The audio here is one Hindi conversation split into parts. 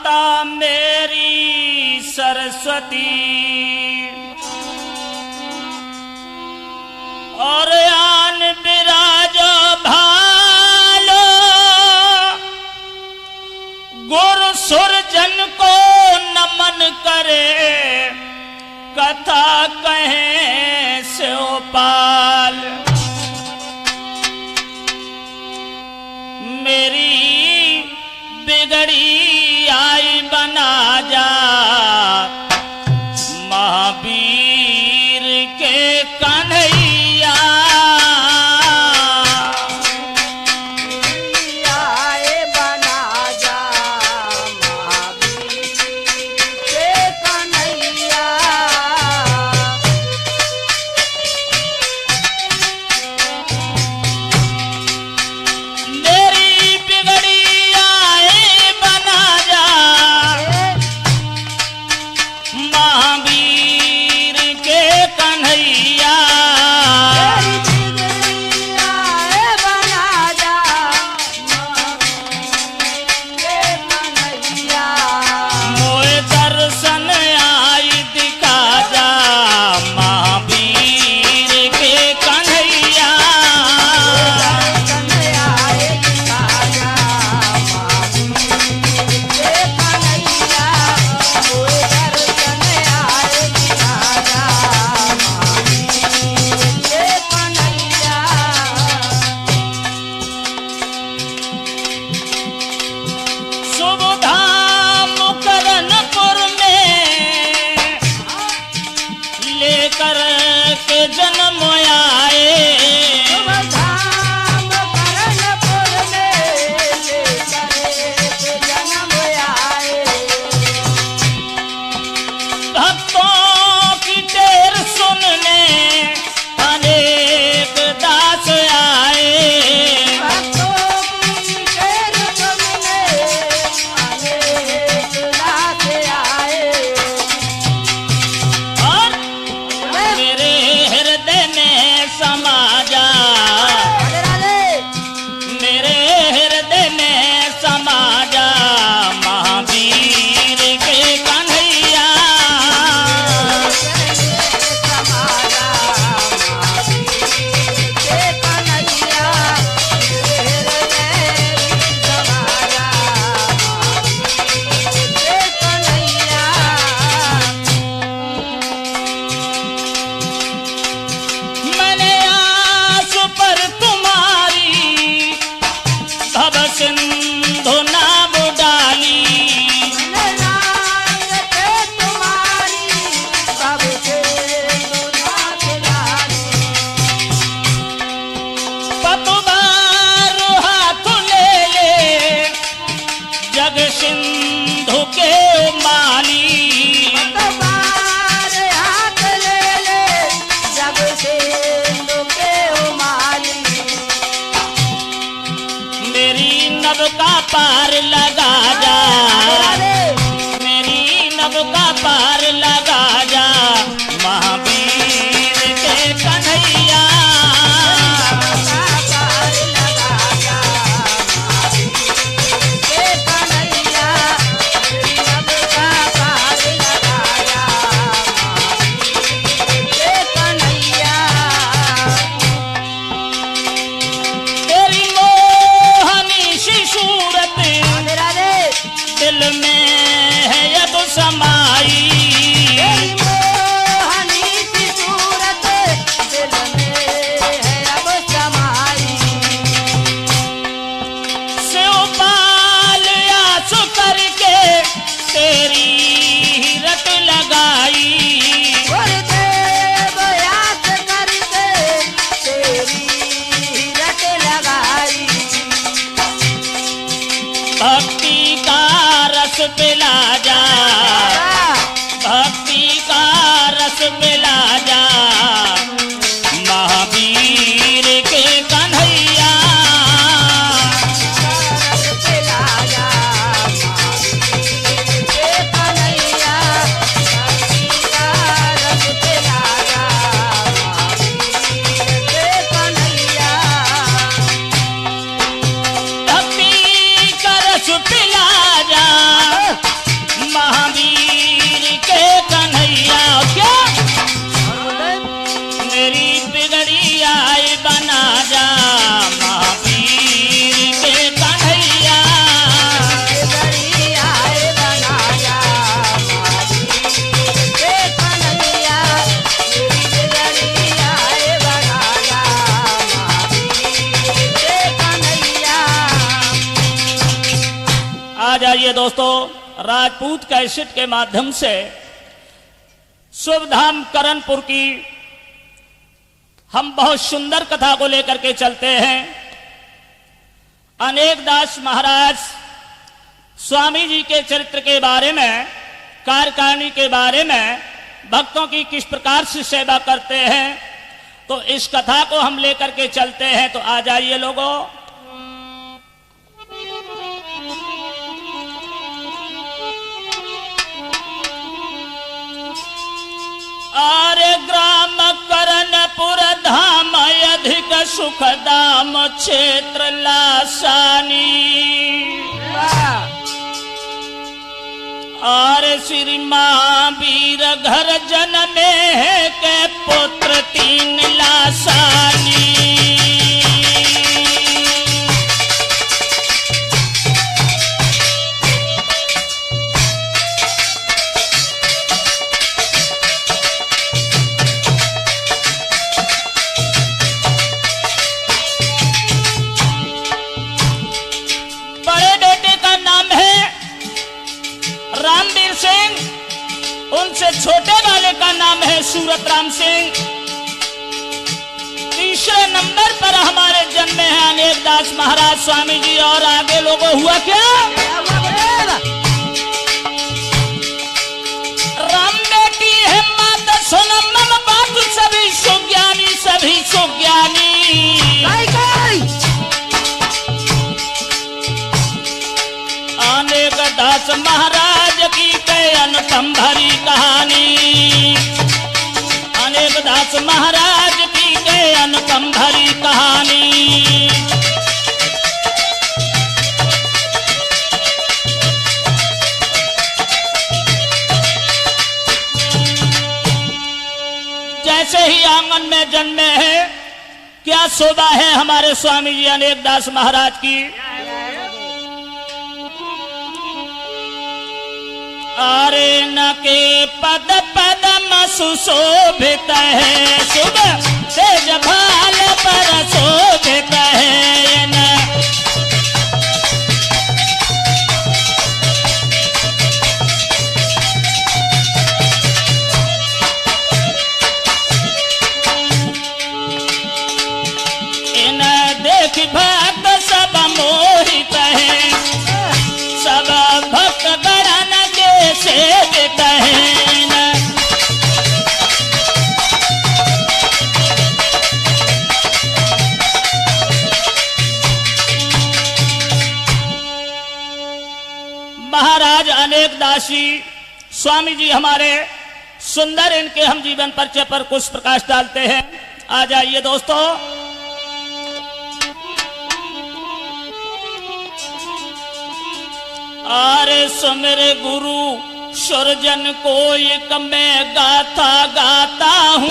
माता मेरी सरस्वती और आन विराजो भालो, गुरु सुरजन को नमन करे, कथा कहें शिवपाल। मेरी बिगड़ी आई बना जा, महावीर के कन्हैया। आए बना जा, महावीर के कन्हैया। मेरी बिगड़ी आए बना जा, महावीर के कन्हैया। आए बना जा, महावीर के कन्हैया। मोए दर्शन आई दिखा जा, महावीर के कन्हैया। शुभ धाम करनपुर में लेकर के जन्म आए, भक्तों की टेर सुनने अनेक दास आए। और मेरे हृदय में समा जा, मेरे हृदय में समा जा, महावीर के कन्हैया। मैंने आस पर तुम्हारी भव सिंधु नाव डाली, पतवार हाथ ले ले जग सिंधु के माली। मेरी नभ का पार लगा जा, मेरी नभ का पार लगा जा, महावीर के कन्हैया। तेरी मोहनी सी सूरत दिल में है अब समाई, शिवपाल आस करके तेरी रट लगाई। भक्ति का रस पिला जा, भक्ति का रस पिला जा, महावीर के कन्हैया। भक्ति का रस पिला जा, जाइए दोस्तों, राजपूत कैसेट के माध्यम से शुभधाम करणपुर की हम बहुत सुंदर कथा को लेकर के चलते हैं। अनेक दास महाराज स्वामी जी के चरित्र के बारे में, कार्यकारिणी के बारे में, भक्तों की किस प्रकार से सेवा करते हैं, तो इस कथा को हम लेकर के चलते हैं। तो आ जाइए लोगों। आरे ग्राम करणपुर धाम अधिक सुख दाम क्षेत्र लासानी। आरे श्री महावीर घर जन्मे है के पुत्र तीन लासानी। रामवीर सिंह, उनसे छोटे वाले का नाम है सूरत राम सिंह। तीसरे नंबर पर हमारे जन्मे हैं अनेक दास महाराज स्वामी जी। और आगे लोगों हुआ क्या? राम बेटी है माता सोनम मम बात सभी सुज्ञानी, सभी सुज्ञानी। अनेक दास महाराज की अनुपम भरी कहानी। अनेक दास महाराज की अनुपम भरी कहानी। जैसे ही आंगन में जन्मे हैं, क्या शोभा है हमारे स्वामी जी अनेक दास महाराज की। आरे न के पद पदम सुशोभित है, शुभ तेज भाल पर शोभित है। न इन देख भक्त सब मोहित है, सब भक्त गणन से कहना। महाराज अनेक दासी स्वामी जी हमारे सुंदर, इनके हम जीवन परिचय पर कुछ प्रकाश डालते हैं। आ जाइए दोस्तों। आरे सुमेरे गुरु सुरजन को एक मैं गाथा गाता हूँ।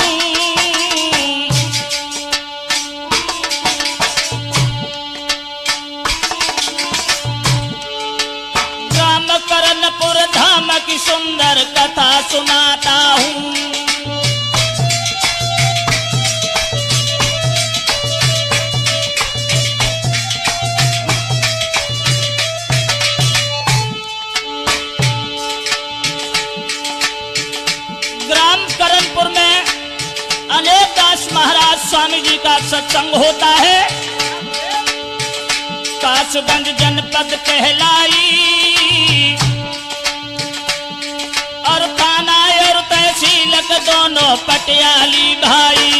ग्राम करणपुर धाम की सुंदर कथा सुनाता हूँ। करणपुर में अनेक दास महाराज स्वामी जी का सत्संग होता है। कासगंज जनपद कहलाई और थाना और तहसील दोनों पटियाली भाई।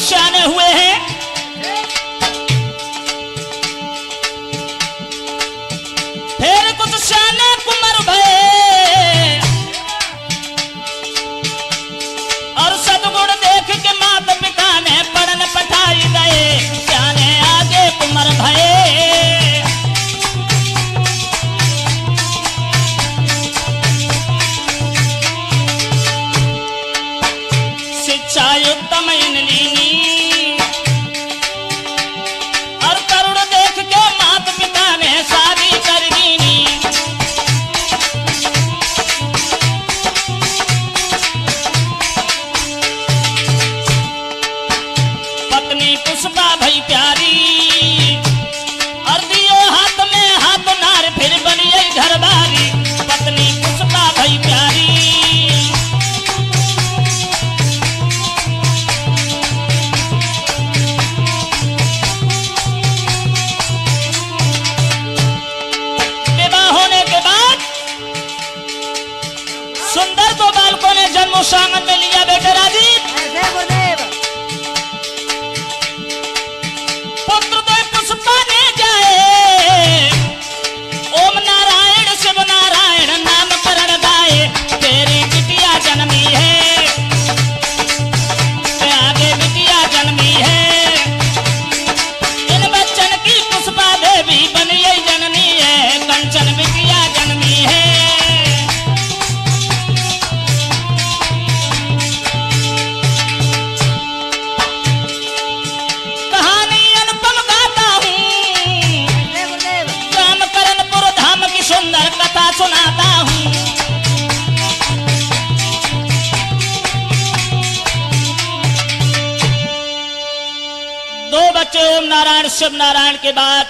सियाने हुए हैं, फिर कुछ सियाने कुंवर भये। भये। शिक्षा उत्तम इन लीनी और करुण देख के माता पिता ने शादी कर दीनी। पत्नी पुष्पा भई प्यारी और दियो हाथ में हाथ नार फिर बनिए घरवाली। पत्नी पुष्पा भई प्यारी सुंदर को बालकों ने जन्म सांगत में लिया। बेटे राजीव पुत्र तो पुष्पा ने जाए, ओम नारायण शिव नारायण नामकरण गाए। तेरी बिटिया जन्मी है, आगे बिटिया जन्मी है। इन बच्चन की पुष्पा देवी बनी जननी है। कंचन बिटिया जन्मी है। सुंदर कथा सुनाता हूँ। दो बच्चे ओम नारायण शिव नारायण के बाद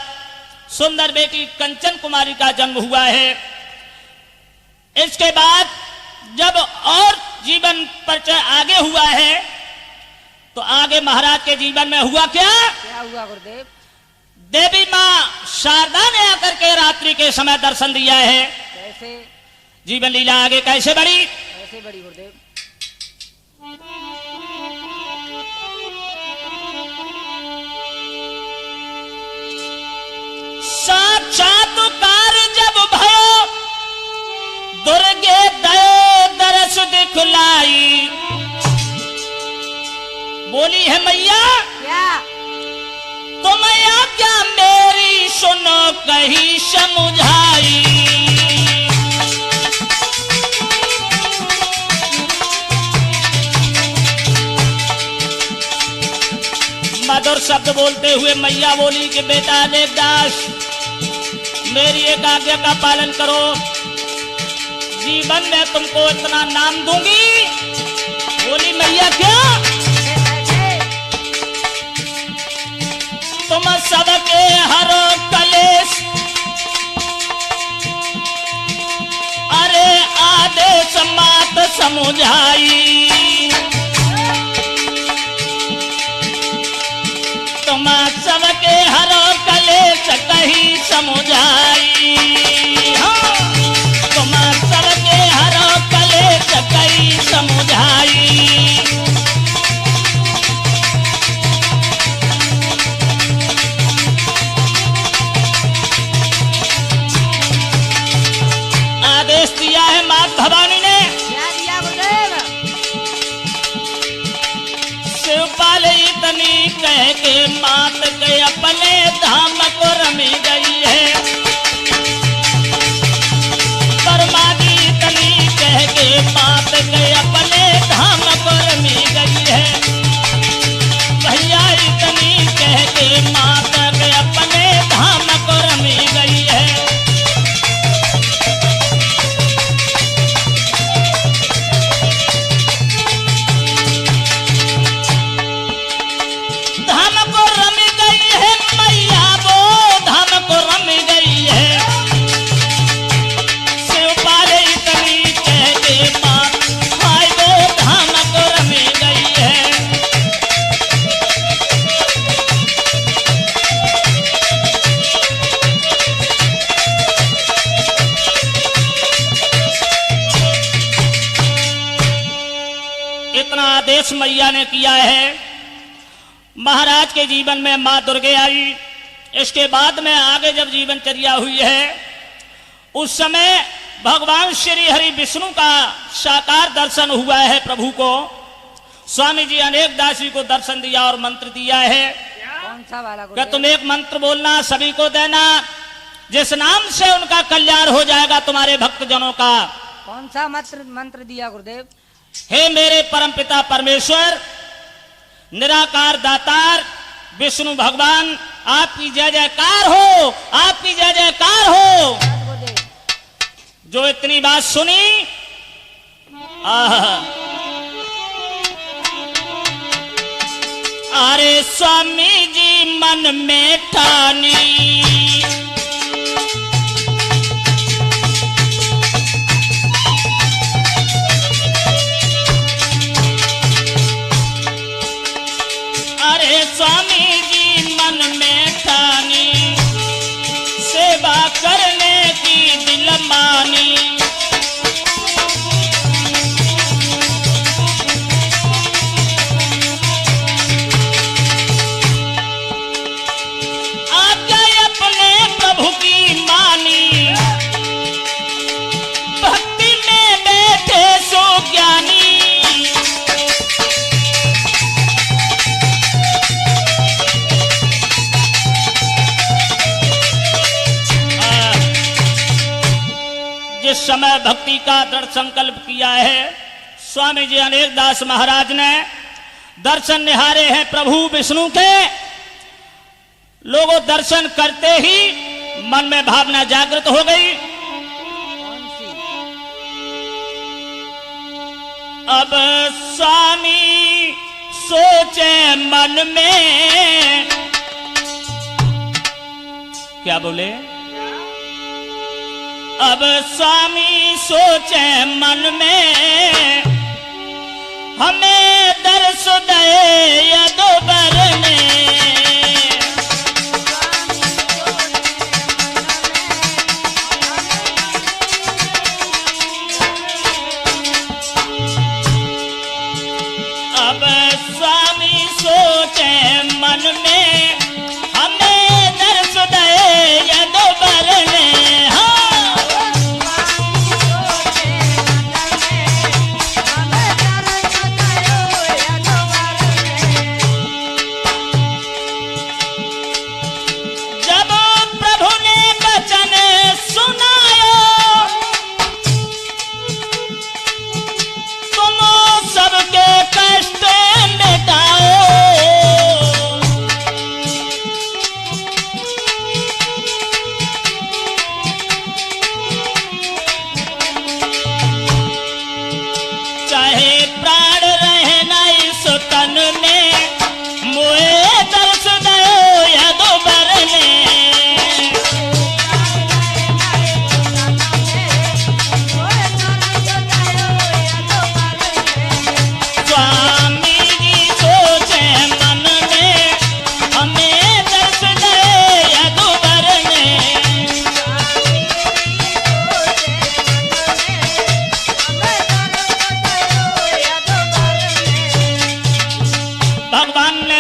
सुंदर बेटी कंचन कुमारी का जन्म हुआ है। इसके बाद जब और जीवन परिचय आगे हुआ है तो आगे महाराज के जीवन में हुआ क्या हुआ गुरुदेव? देवी मां शारदा ने आकर के रात्रि के समय दर्शन दिया है। कैसे जीवन लीला आगे कैसे बढ़ी? कैसे बड़ी गुरुदेव? साक्षात्कार जब भयो दुर्गे दयो दरस दिखलाई। बोली है मैया क्या? तुम आज्ञा मेरी सुनो कही समझाई। मधुर शब्द बोलते हुए मैया बोली कि बेटा देवदास मेरी एक आज्ञा का पालन करो। जीवन में तुमको इतना नाम दूंगी। बोली मैया क्या? तुम सबके हरो कलेश अरे आदेश मात समझाई। तुम सबके हरो कलेश कही समझाई। हाँ। तुम सबके हरो कलेश कही समझाई। आदेश दिया है मां भवानी ने। क्या दिया गुरुदेव? शिवपाल इतनी कह के मात के अपने धाम को रमी गई है। परमादी इतनी कह के मात के अपने धाम को रमी गई है। भैया इतनी कह के मात के अपने धाम को रमी गई है। धाम को रमी गई है मैया वो धाम को रमी गई है। शिवपाल इतनी कह के मात हाय वो धाम को रमी गई है। इतना आदेश मैया ने किया है। महाराज के जीवन में मां दुर्गे आई। इसके बाद में आगे जब जीवनचर्या हुई है उस समय भगवान श्री हरि विष्णु का साकार दर्शन हुआ है प्रभु को। स्वामी जी अनेक दासी को दर्शन दिया और मंत्र दिया है। कौन कौन सा वाला क्या गुरुदेव? तुम एक मंत्र बोलना, सभी को देना, जिस नाम से उनका कल्याण हो जाएगा तुम्हारे भक्तजनों का। कौन सा मंत्र दिया गुरुदेव? हे मेरे परमपिता परमेश्वर, निराकार दातार विष्णु भगवान, आपकी जय जयकार हो, आपकी जय जयकार हो। गुरुदेव जो इतनी बात सुनी, अरे स्वामी जी मन में ठानी, अरे स्वामी जी मन में ठानी, सेवा करने की दिल मानी। आज्ञा अपने प्रभु की मानी, भक्ति में बैठे सो ज्ञानी। जिस समय भक्ति का दृढ़ संकल्प किया है, स्वामी जी अनेक दास महाराज ने दर्शन निहारे हैं प्रभु विष्णु के। लोगों दर्शन करते ही मन में भावना जागृत हो गई। कौन सी? अब स्वामी सोचे मन में, क्या बोले? अब स्वामी सोचे मन में, हमें दर्श दे यदुबर में। अब स्वामी सोचे मन में, हमें दर्श दे यदुबर में। हाँ।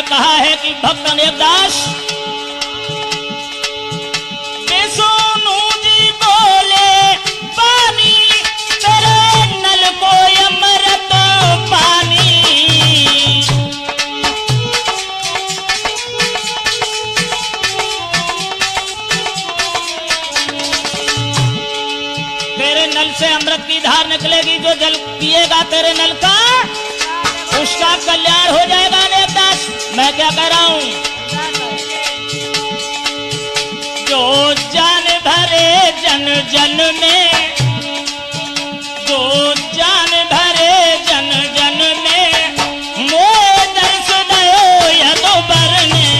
कहा है कि भक्त अनेक दास विष्णु जी बोले पानी, तेरे नल को अमृत पानी। तेरे नल से अमृत की धार निकलेगी, जो जल पिएगा तेरे नल का उसका कल्याण हो जाएगा। अनेक दास मैं क्या कह रहा हूं, जो जान भरे जन जन में, जो जान भरे जन जन में, मोह दर्श दयो यदुबर ने।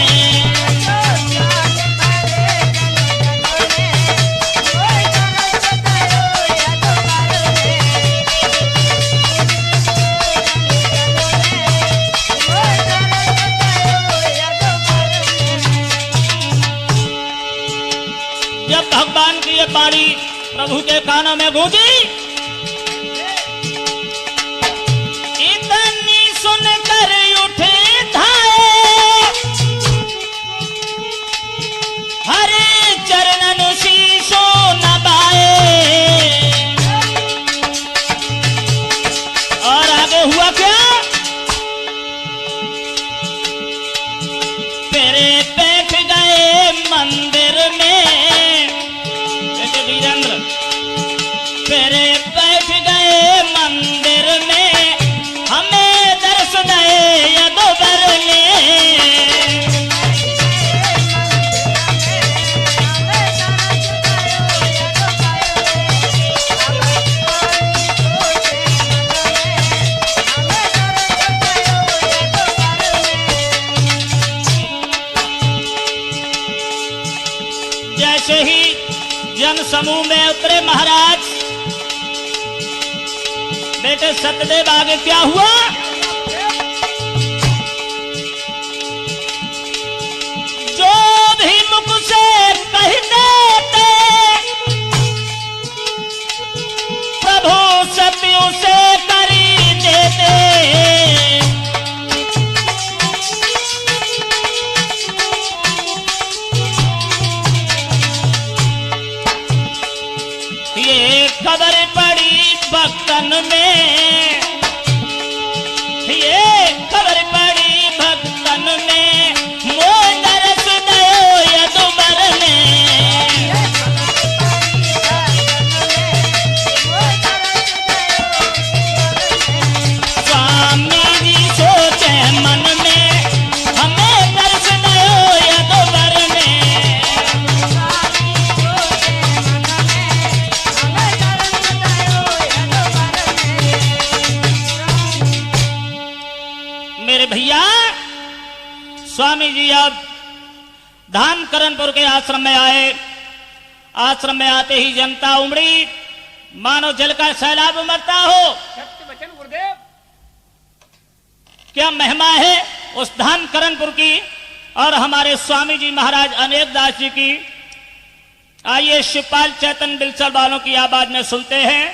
जब भगवान की ये बाणी प्रभु के कानों में गूंजी, इतनी सुनकर उठे धाये, हरे चरणन शीशो नभाए। और आगे हुआ क्या, तेरे वीरेंद्र फिर बैठ गए मंदिर में, हमें दर्श दे यदुबर ने। जैसे ही जन समूह में उतरे महाराज, बेटे सतदेव आगे क्या हुआ? जो भी मुख से कहते थे प्रभु सत्यों से करी देते। ये खबर पड़ी भक्तन में, ये खबर पड़ी भक्तन में, मोह दरस दयो यदुबर ने। स्वामी जी सोचे मन में, हमें दर्श दयो यदुबर ने। मेरे भैया, स्वामी जी अब धाम करणपुर के आश्रम में आए। आश्रम में आते ही जनता उमड़ी, मानो जल का सैलाब उमड़ता हो। सत्य वचन गुरुदेव। क्या महिमा है उस धाम करणपुर की और हमारे स्वामी जी महाराज अनेक दास जी की। आइए शिवपाल चैतन्य बिलसर वालों की आवाज में सुनते हैं।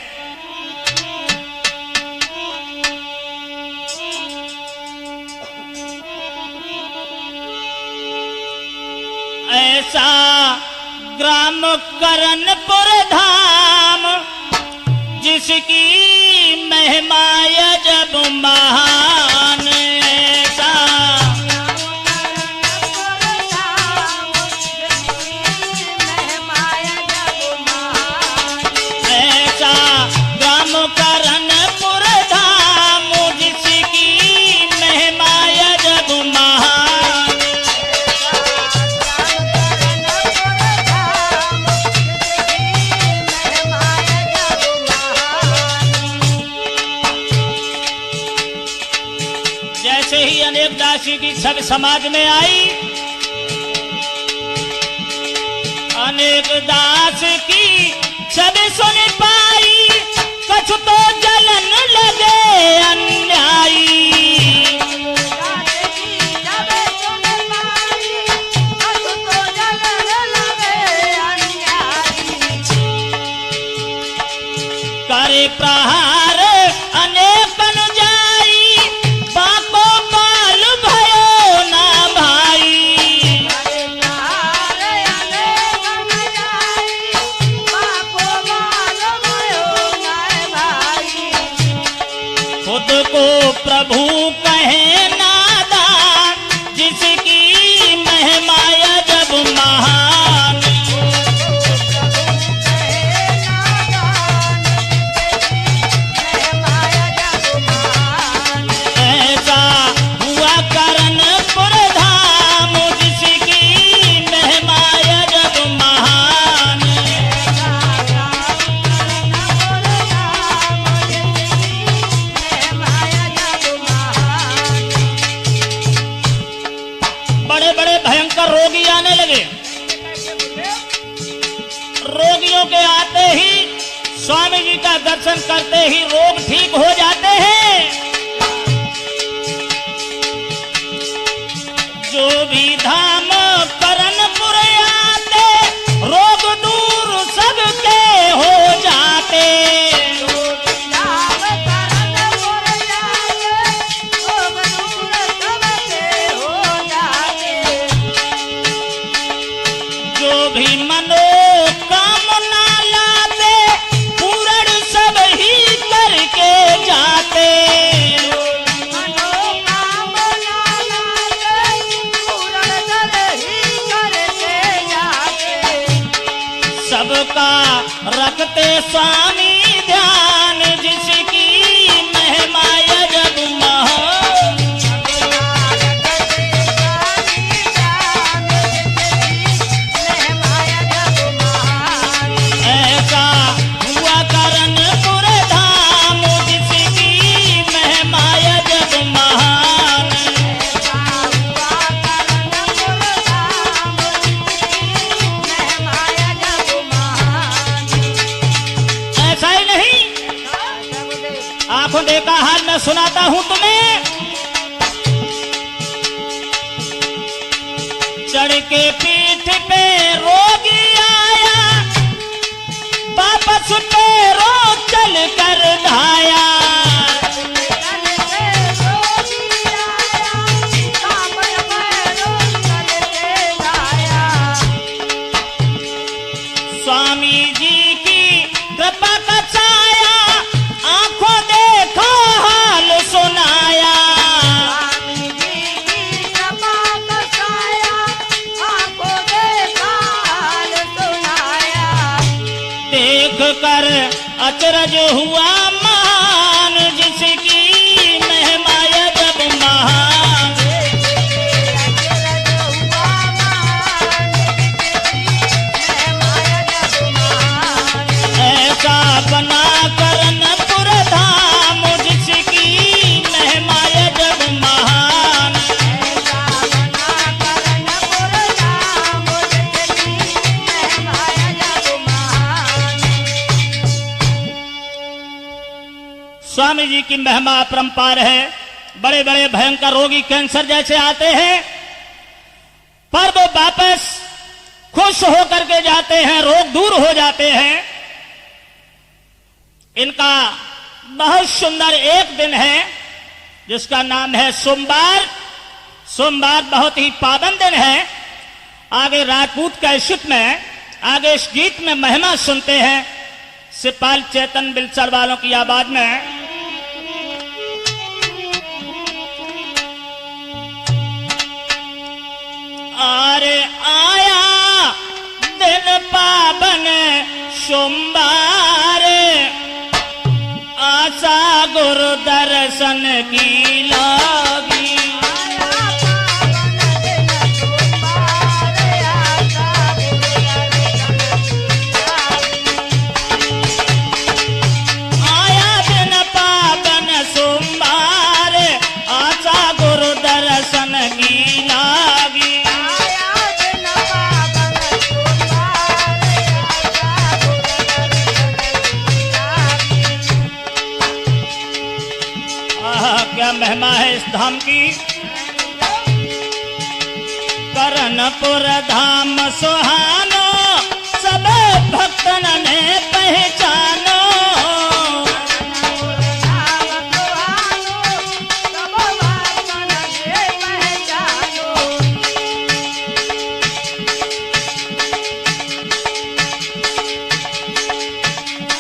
ऐसा ग्राम करणपुर धाम, जिसकी महिमा जब महान। ऐसा ऐसा ग्राम करणपुर धाम, जिसकी महिमा जब महान। जैसे ही अनेक दासी की छवि समाज में आई, अनेक दास की छवि सुन पाई, कछु तो जलन लगे अन्यायी। करे प्रहार अनेक अनुजाई, बाको काल भयो ना भाई। खुद को प्रभु कहे नादान, जिसकी महिमा जब महान। ऐसा हुआ करणपुर धाम, जिसकी महिमा जब महान। बड़े बड़े भयंकर रोगी आने लगे। रोगियों के आते ही, स्वामी जी का दर्शन करते ही रोग ठीक हो जाते हैं। जो भी धाम करणपुर आते, रोग दूर सबके हो जाते। जो भी मनोकामना लाते, पूर्ण सब ही करके जा रखते स्वामी ध्यान, जिसकी महिमा अजब महान। ऐसा हुआ करनपुर धाम, जिसकी महिमा अजब महान। ऐसा ही नहीं, आंखों देखा हाल मैं सुनाता हूं तुम्हें। चढ़ के पीठ पे रोगी आया, वापस पैरों चल कर धाया। स्वामी जी की कृपा का छाया, आंखों देखो हाल सुनाया। देख कर अचरज हुआ मान, जिसकी महिमा अजब महान। ऐसा बना करनपुर धाम, जिसकी महिमा अजब महान। स्वामी जी की महिमा अपरंपार है। बड़े बड़े भयंकर रोगी कैंसर जैसे आते हैं, पर वो वापस खुश होकर के जाते हैं, रोग दूर हो जाते हैं। इनका बहुत सुंदर एक दिन है, जिसका नाम है सोमवार। सोमवार बहुत ही पावन दिन है। आगे राजपूत कैसेट में, आगे इस गीत में महिमा सुनते हैं, सिपाल चेतन बिलसर वालों की आवाज में। अरे आया दिन पावन सोमवार, आशा गुरु दर्शन की लागी। आया दिन पावन सोमवार, आशा गुरु दर्शन की लागी। क्या महिमा है इस धाम की। करनपुर धाम सुहानो, सब भक्तन ने पहचानो।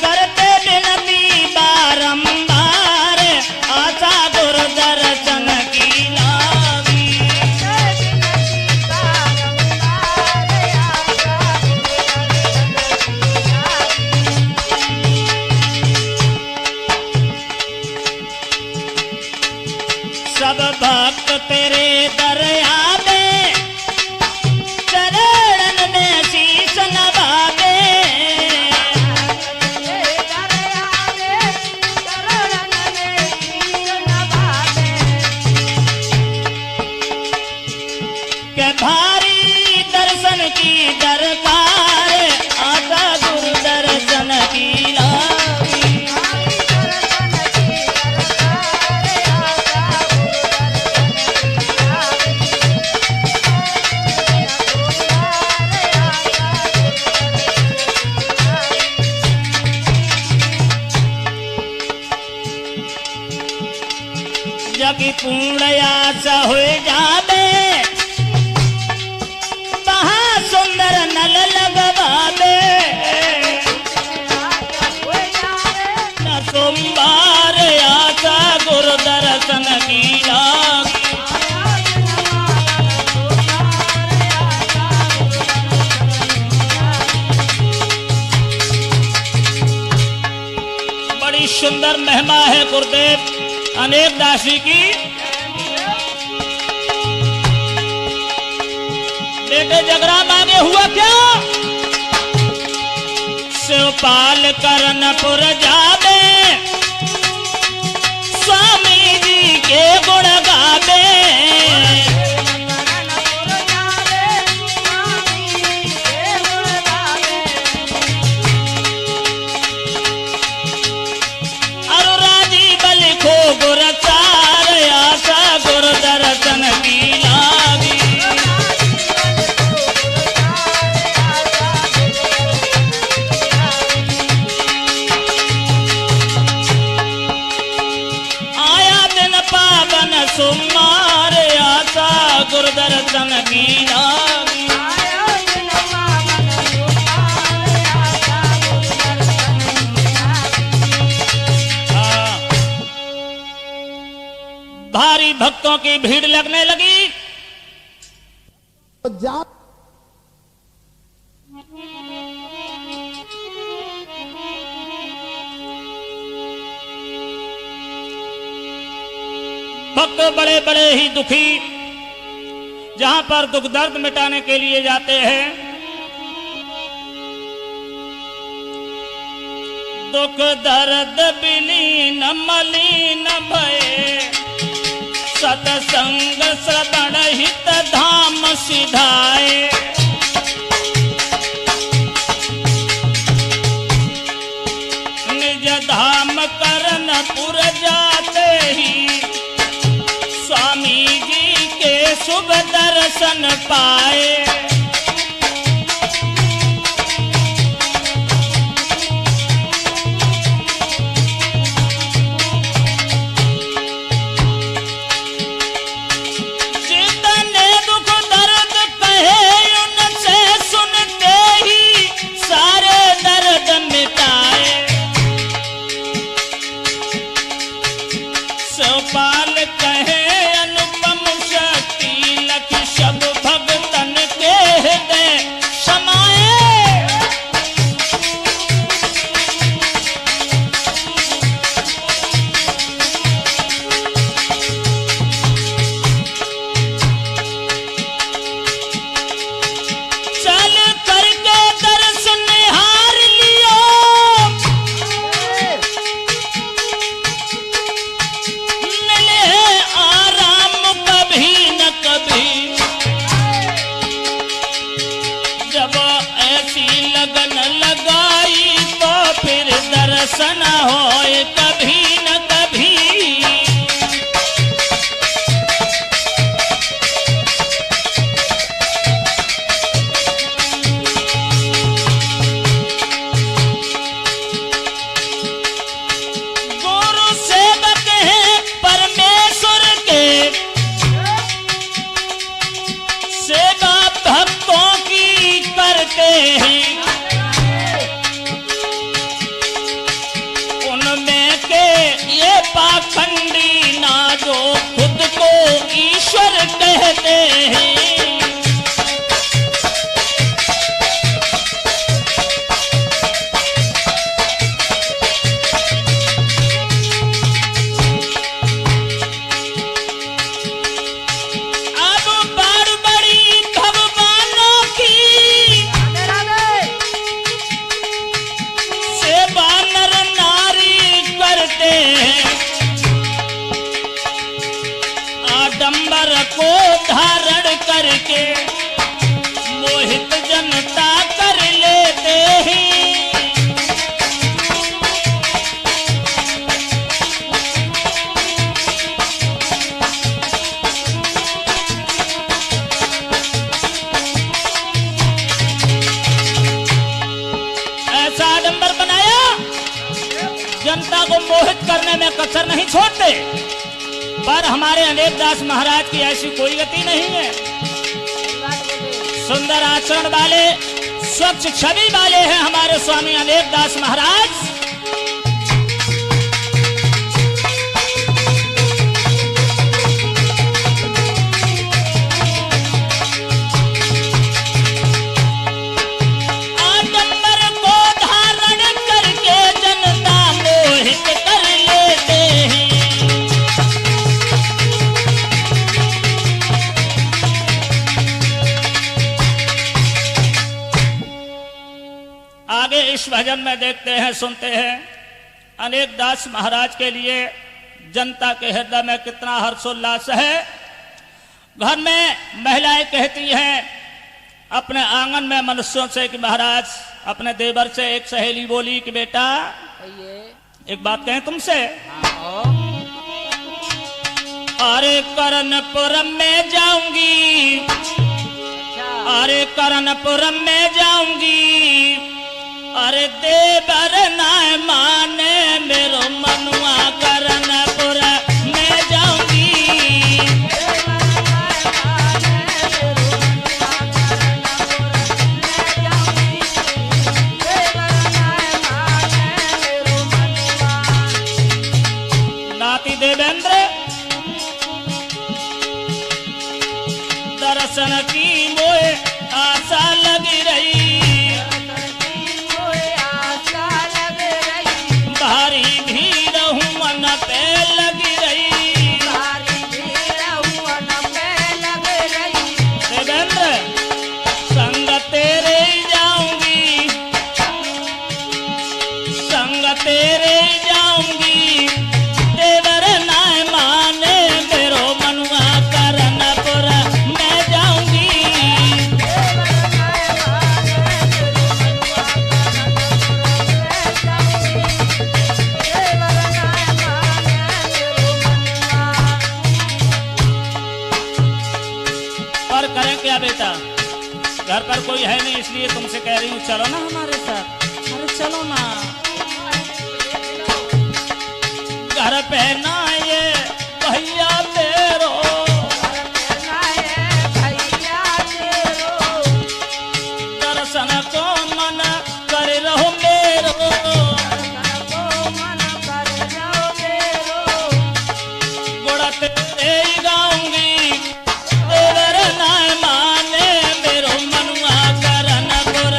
करते विनती बारंबार, आशा गुरु दर्शन की लागी। सब भक्त तेरे दर आवे, चरण में शीश नवावे। के भारी दर्शन की दरकार, आशा गुरु दर्शन की लागी। जगी पूर्ण आशा हो जावे, वहाँ सुंदर नल लगवावे। न सोमवार आशा गुरु दर्शन की लागी। बड़ी सुंदर महिमा है गुरुदेव अनेक दास जी की। बेटे जगराम आगे हुआ क्या? शिवपाल करनपुर जाबे स्वामी जी के गुण गाबे। अनुराजी बल को गुरचार आशा गुरु दर्शन की लागी। सुमार आशा गुरु दर्शन की लागी। भारी भक्तों की भीड़ लगने लगी। भक्त बड़े बड़े ही दुखी जहां पर दुख दर्द मिटाने के लिए जाते हैं। दुख दर्द विलीन मलिन भये सतसंग श्रवण हित धाम सिधाए। निज धाम करनपुर जाते ही स्वामी जी के शुभ दर्शन पाए। जितने दुख दर्द कहे उनसे सुनते ही सारे दर्द मिटाए। शिवपाल कहे सब भगतन के हृदय समाए। चल करके दर्शन निहार लियो मिले आराम कभी न कभी। जब ऐसी लगन लगाई तो फिर दर्शन होए कभी न कभी। गुरु सेवक हैं परमेश्वर के सेवा भक्तों की करते हैं। उनमें के ये पाखंडी ना जो खुद को ईश्वर कहते हैं। आडंबर को धारण करके मोहित जनता कर लेते हैं। ऐसा आडंबर बनाया जनता को मोहित करने में कसर नहीं छोड़ते। पर हमारे अनेक दास महाराज की ऐसी कोई गति नहीं है। सुंदर आचरण वाले स्वच्छ छवि वाले हैं हमारे स्वामी अनेक दास महाराज। आडंबर को धारण करके जनता मोहित भजन में देखते हैं, सुनते हैं, अनेक दास महाराज के लिए जनता के हृदय में कितना हर्षोल्लास है। घर में महिलाएं कहती हैं अपने आंगन में मनुष्यों से कि महाराज, अपने देवर से एक सहेली बोली कि बेटा एक बात कहें तुमसे, अरे कर्णपुरम में जाऊंगी, अरे कर्णपुरम में जाऊंगी, अरे देवर ना माने मेरो मनुआ कर्णपुर में जाऊंगी। नाती देवेंद्र दर्शन की मोए आशा लगी रही, भारी भीड़ हुअन पे लगी रही, देवेंद्र संग तेरे जाऊंगी, संग तेरे जाऊंगी, देवर ना माने मेरो मनुआ कर्णपुर में जाऊंगी। पर करें क्या बेटा, घर पर कोई है नहीं, इसलिए तुमसे कह रही हूँ चलो ना हमारे साथ, अरे चलो ना। घर पे ना ये भैया तेरो, दर्शन को मन कर रहो मेरो, गुड़ तेरे ही गाऊंगी, देवर ना माने मेरो मनुआ कर्णपुर।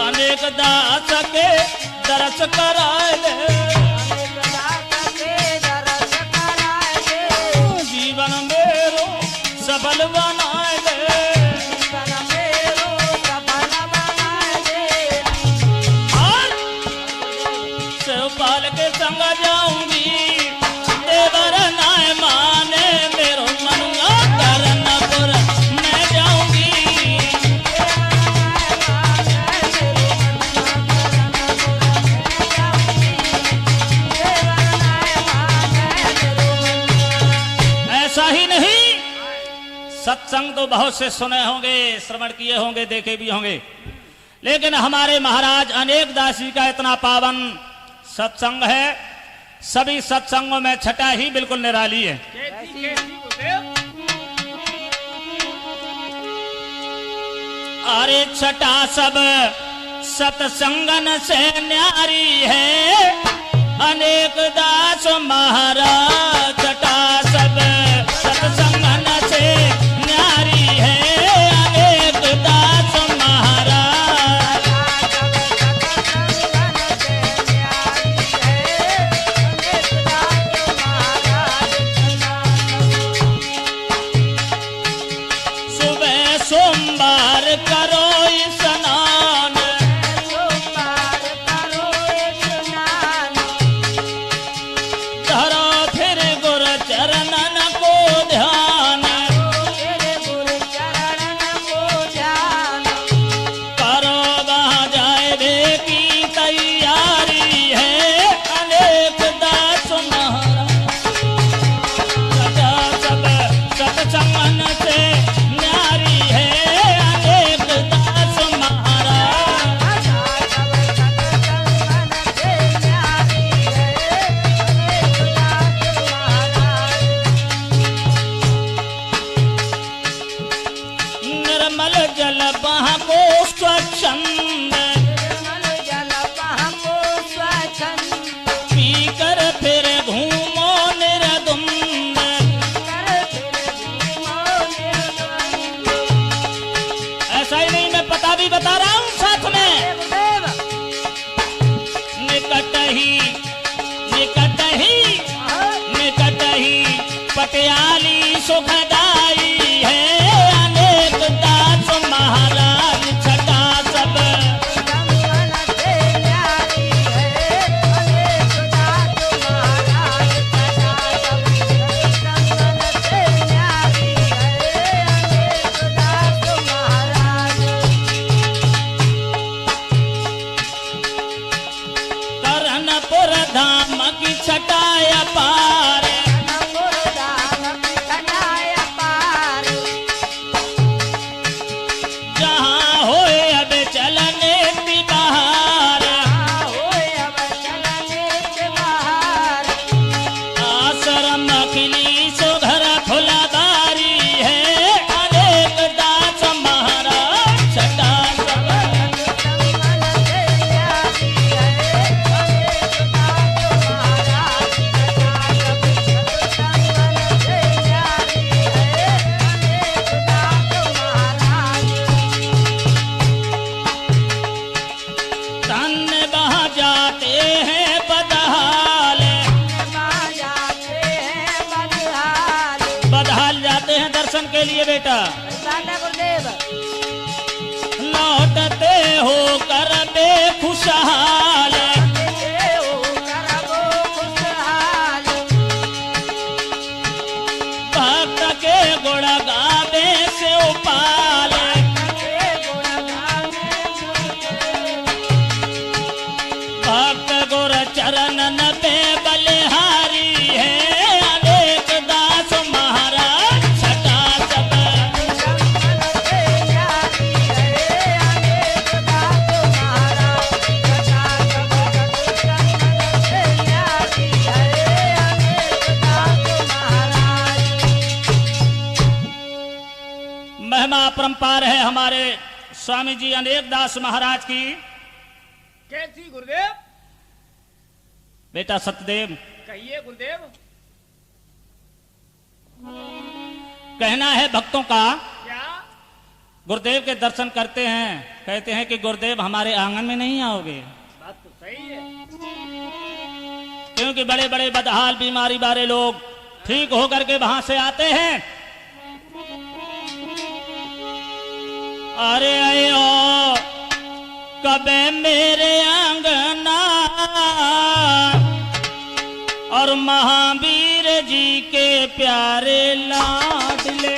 अनेक दास के दरस कराए दे, जीवन मेरो सफल बनाए दे, और शिवपाल के संग जाऊंगी, देवर ना माने मेरो मनुआ कर्णपुर में जाऊंगी। ऐसा ही नहीं, सत्संग तो बहुत से सुने होंगे, श्रवण किए होंगे, देखे भी होंगे, लेकिन हमारे महाराज अनेक दास जी का इतना पावन सत्संग है, सभी सत्संगों में छटा ही बिल्कुल निराली है। अरे छटा सब सत्संगन से न्यारी है, अनेक दास महाराज छटा सब सत्संगन से न्यारी है, अनेक दास महाराज। सुबह सोमवार करो स्नान, धरो फिर पटियाली सुखदाई है अनेक दास महाराज छटा सब कंगन से न्यारी है अनेक दास महाराज छटा सब कंगन से न्यारी है अनेक दास महाराज करनपुर धाम की छटाय पार नपुर दाम की छटाय पार जहाँ होए अब चलने की बहार होए अब चलने के बाहर आश्रम खिली सुधर फुलदारी है अनेक दास महाराज छटा सब कंगन से न्यारी है अनेक दास महाराज छटा सब कंगन से न्यारी है अनेक दास महाराज धन बहा जाते हैं बदहाल मां जाते हैं बदहाल बदहाल जाते हैं दर्शन के लिए बेटा दादा गुरुदेव लौटते हो कर बेखुशहाल करबो खुशहाल भक्त के गुण गावे से उपाल भक्त गुर चरणन पे बलिहारी है अनेक दास महाराज छटा सब महिमा अपरंपार है हमारे स्वामी जी अनेक दास महाराज की। कैसी गुरुदेव? बेटा सत्यदेव कहिए गुरुदेव। कहना है भक्तों का क्या? गुरुदेव के दर्शन करते हैं, कहते हैं कि गुरुदेव हमारे आंगन में नहीं आओगे, बात तो सही है। क्योंकि बड़े बड़े बदहाल बीमारी वाले लोग ठीक होकर के वहां से आते हैं। अरे आयो कबे मेरे आंगना और महावीर जी के प्यारे लाडले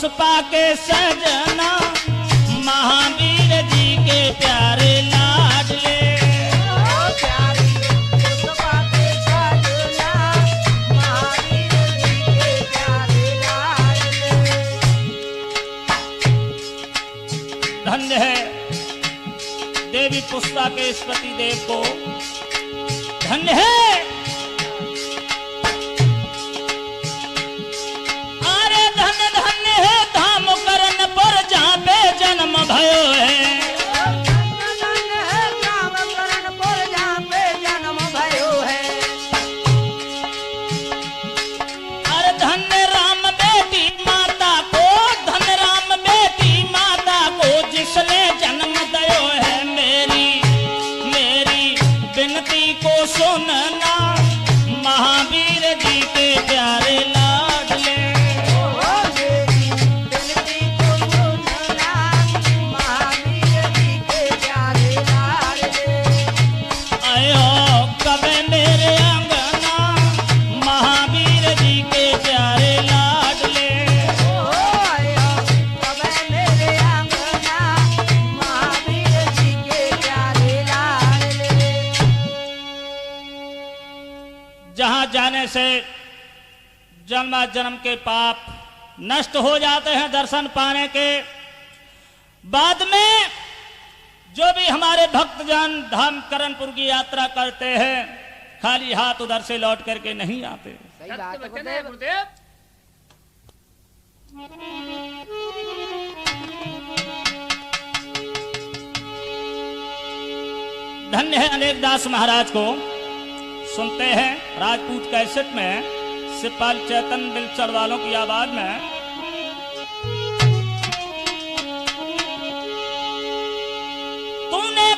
पुष्पा के सजना महावीर जी के प्यारे लाडले धन्य है देवी पुष्पा के पति देव को, धन्य है। जन्म भयो है अरे धन्य राम बेटी माता को, धन्य राम बेटी माता को जिसने जन्म दयो है। मेरी विनती को सुनना महावीर जी के प्यारे लाडले जहां जाने से जन्म जन्म के पाप नष्ट हो जाते हैं दर्शन पाने के, बाद में जो भी हमारे भक्तजन धाम करणपुर की यात्रा करते हैं खाली हाथ उधर से लौट करके नहीं आते। सही सत्य बात है वचन है गुरुदेव। गुरुदेव। धन्य है अनेक दास महाराज को सुनते हैं राजपूत कैसेट में सिपाल चेतन बिलचड़ वालों की आवाज में। तूने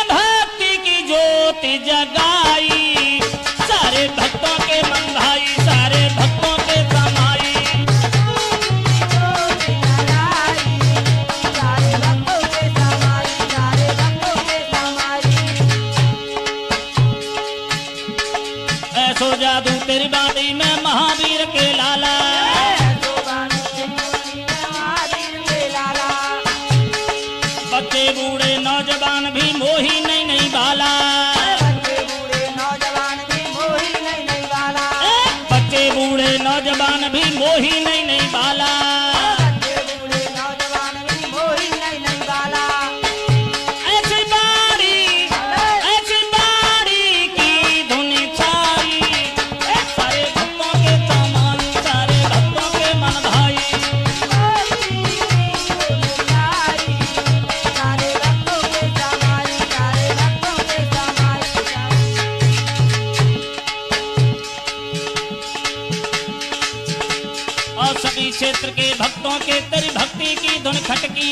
भक्ति की ज्योति जगाई, सारे भक्तों के मन भाई, सारे भक्तों के समाई। ऐसो जादू तेरी बाती में महावीर के लाला। बच्चे बूढ़े नौजवान भी मोही नहीं नहीं बाला। बच्चे बूढ़े नौजवान भी मोही नहीं नहीं बाला। ऐसी बाड़ी की धुन छाई, सारे भक्तों के समाई, सारे भक्तों के मन भाई। और सभी क्षेत्र के भक्तों के तेरी भक्ति की धुन खटकी।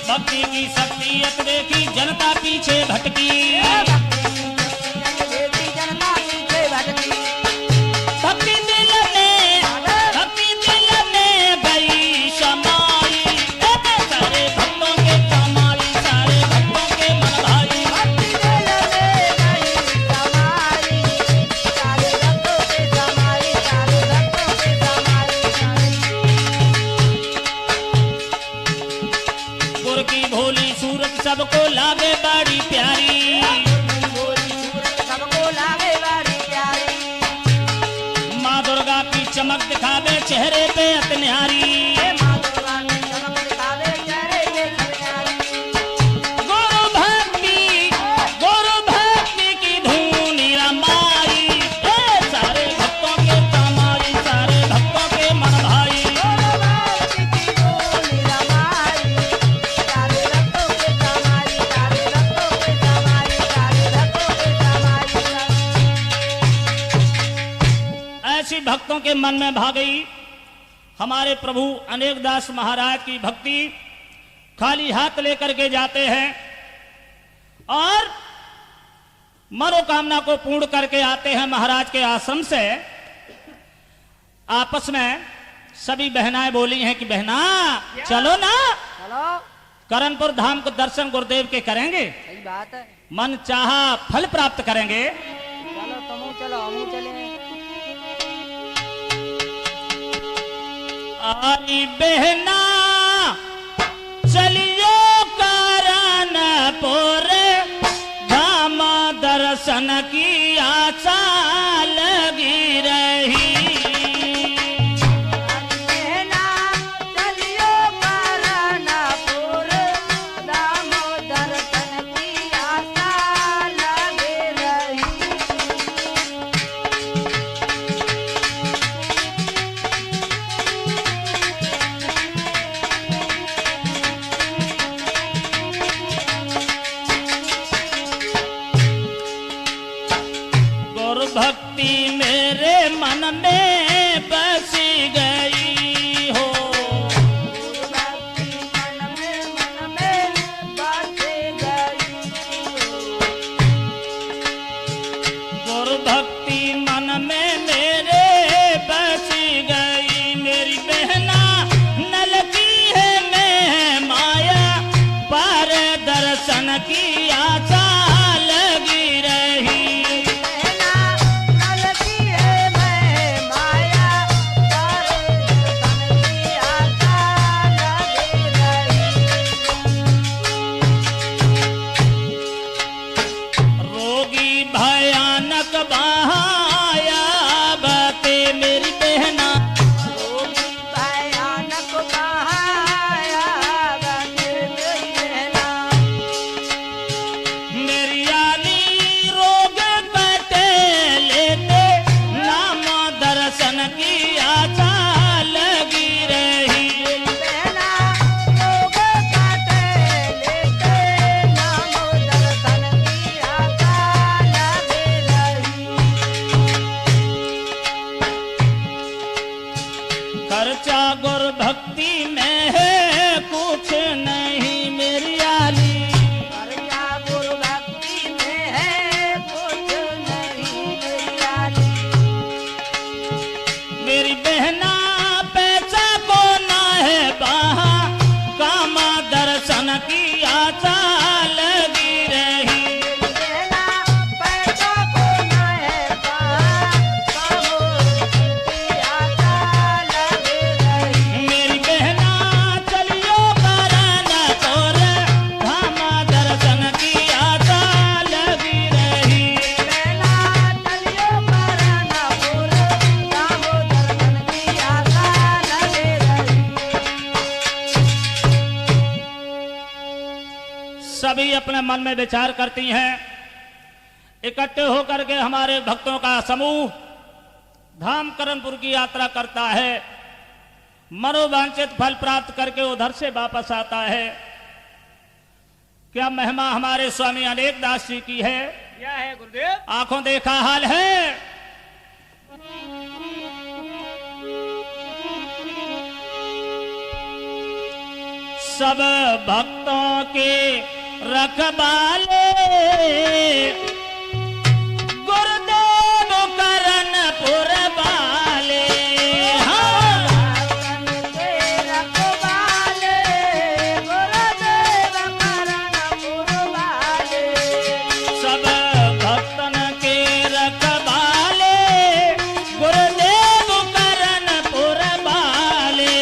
भक्ति की शक्तियत देखी जनता पीछे भटकी। भक्ति दिल में गई समाई, सारे भक्तों के समाई, सारे भक्तों के मन भाई। गुर की भोली सूरत सबको लागे बड़ी प्यारी। माँ दुर्गा की चमक दिखावे चेहरे पे अतन्यारी। गुरु भक्ति की धून रमाई, सारे भक्तों के समाई, सारे भक्तों के मन भाई। ऐसी भक्तों के मन में भा गई हमारे प्रभु अनेक दास महाराज की भक्ति। खाली हाथ लेकर के जाते हैं और मनोकामना को पूर्ण करके आते हैं महाराज के आश्रम से। आपस में सभी बहनाएं बोली हैं कि बहना चलो ना, चलो, करणपुर धाम को दर्शन गुरुदेव के करेंगे, सही बात है। मन चाहा फल प्राप्त करेंगे। चलो तुम चलो हम चले। आई बहना चलियो कारणपुर धाम दर्शन की आशा लगी रही। भक्ति मेरे मन में बसी गई हो। भक्ति मन में बस गई हो। गुरु भक्ति मन में मेरे बसी गई। मेरी बहना नलकी है मैं माया पर दर्शन की आशा लगी रही। नलकी है मैं माया सभी अपने मन में विचार करती हैं। इकट्ठे होकर के हमारे भक्तों का समूह धाम करणपुर की यात्रा करता है, मनोवांछित फल प्राप्त करके उधर से वापस आता है। क्या महिमा हमारे स्वामी अनेक दास जी की है, क्या है गुरुदेव? आंखों देखा हाल है। सब भक्तों के रखवाले गुरुदेव करणपुर वाले, सब भक्तन के रखवाले गुरुदेव करणपुर वाले।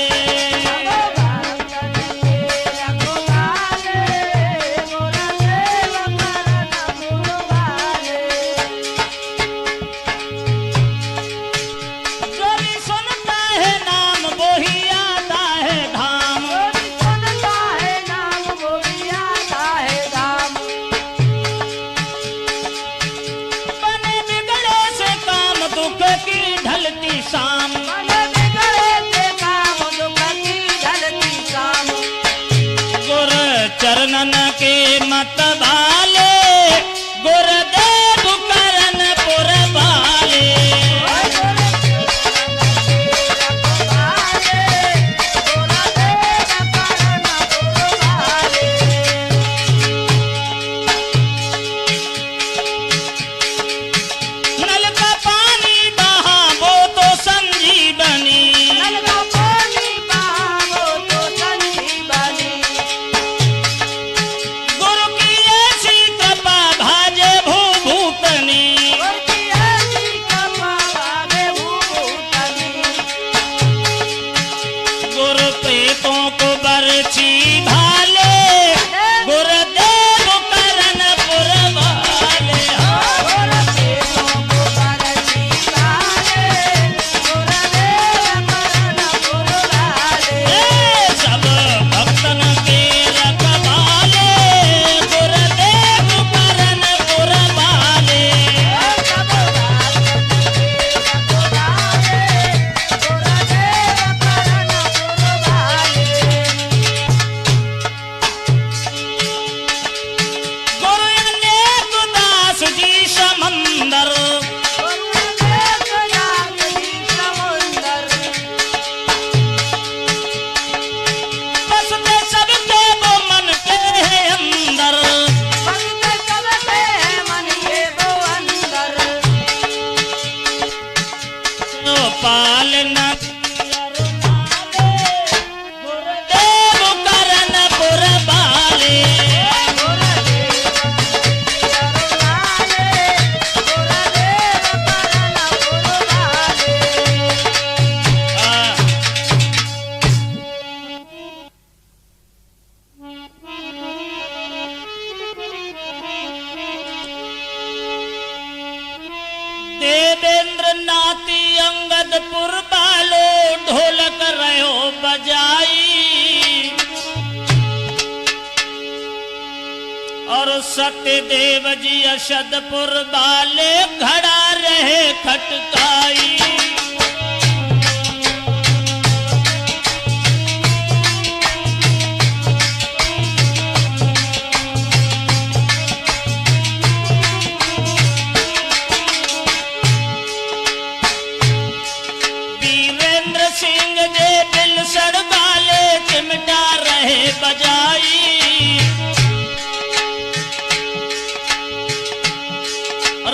जो भी सुनता है नाम वो ही आता है धाम, बने बिगड़े से काम दुख की ढलती शाम। गुरु चरणन के मत वाले गुरुदेव करणपुर वाले। नल का पानी बहा वो तो संजीवनी, गुरु की ऐसी कृपा भाजे भूभूतनी। गुरु प्रेतों को बरछी भाले गुरुदेव करणपुर वाले। सब भक्तन के रखवाले गुरुदेव करणपुर वाले। गुरु अनेक दास जी समंदर, बसते सबके वो मन के है अंदर। तो पालना गुरुदेव करणपुर वाले। देवेंद्र नाती अंगदपुर वालो ढोलक रहो बजाई, और सत्यदेव जी अशदपुर वाले खड़ा रहे खटकाई। वीरेंद्र सिंह जे बिलसड़ वाले चिमटा रहे बजाई,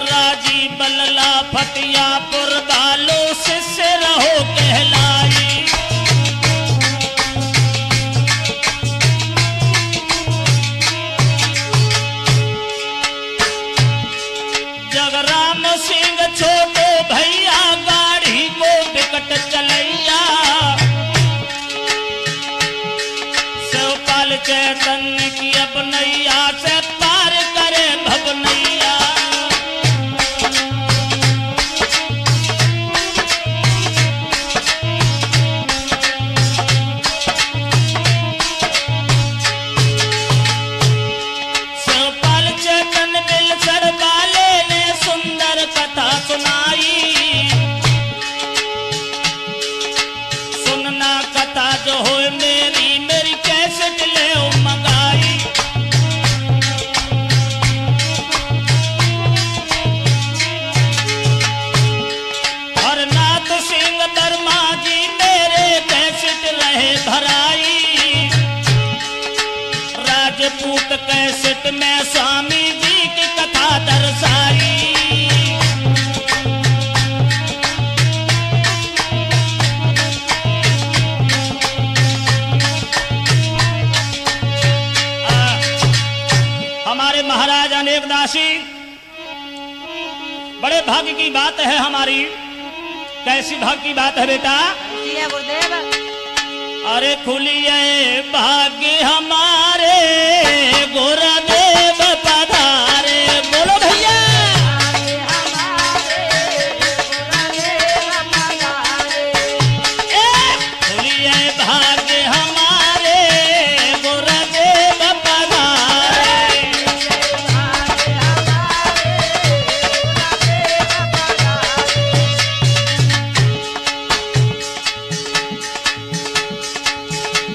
राजीव लला फतियापुर वालों शिष्य रहो कहलाई। जगराम सिंह छोटे भैया गाड़ी को बिकट चलैया, शिवपाल चैतन्य की अपनैया से पार करे भवनैया। सिंह वर्मा जी तेरे कैसेट रहे भराई, राजपूत कैसेट में स्वामी जी की कथा दर्शाई। हमारे महाराज अनेकदासी, बड़े भाग्य की बात है हमारी। कैसी भाग्य की बात है बेटा? जी है गुरुदेव। अरे खुलिए भाग्य हमारे गुरुदेव पधारे, बोलो भैया। खुलिए भाग्य हमारे गुरुदेव पधारे,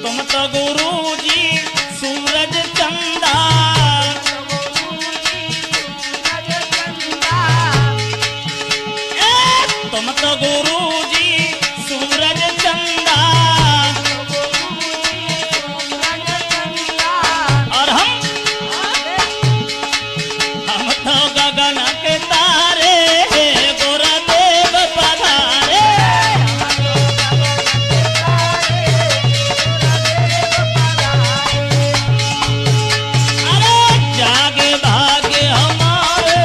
तुम तो गुरु जी सूरज चंदा, तुम तो गुरु जी सूरज चंदा, और हम तो गगन के तारे गुरुदेव पधारे। अरे जागे भाग्य हमारे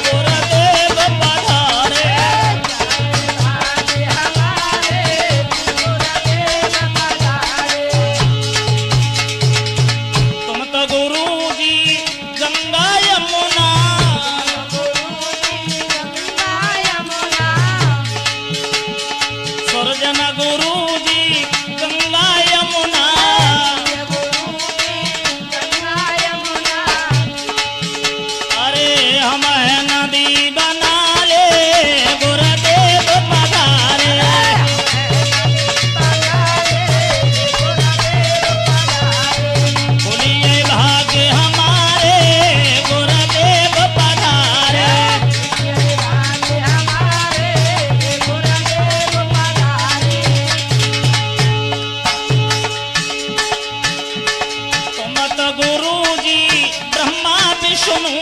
गुरुदेव पधारे, तुम तो गुरु जी गंगा यमुना, सुरजन गुरु जी गंगा यमुना, अरे हम है नदी बना ले गुरुदेव पधारे। खुलिए भाग्य हमारे गुरुदेव पधारे, तुम तो गुरु जी ब्रह्मा विष्णु,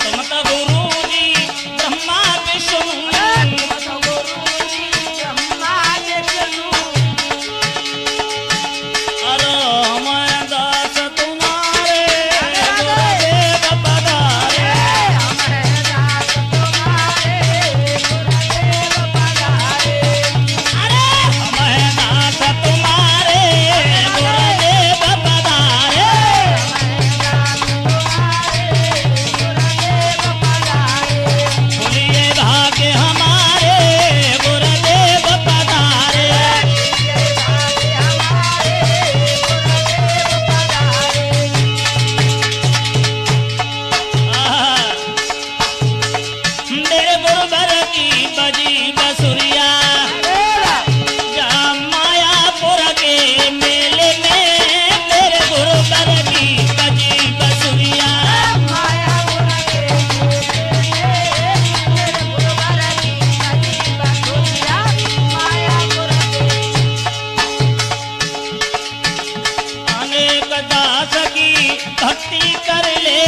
तुम तो गुरु जी ब्रह्मा विष्णु, अरे मैं दास तुम्हारे गुरुदेव पधारे। अरे मैं दास तुम्हारे गुरुदेव पधारे, खुलिए भाग्य हमारे गुरुदेव पधारे। मेरे गुरुवर की बजी बसुरिया, जहाँ मायापुर के मेले में मेरे गुरुवर की बजी बसुरिया। अनेक दास की भक्ति कर ले,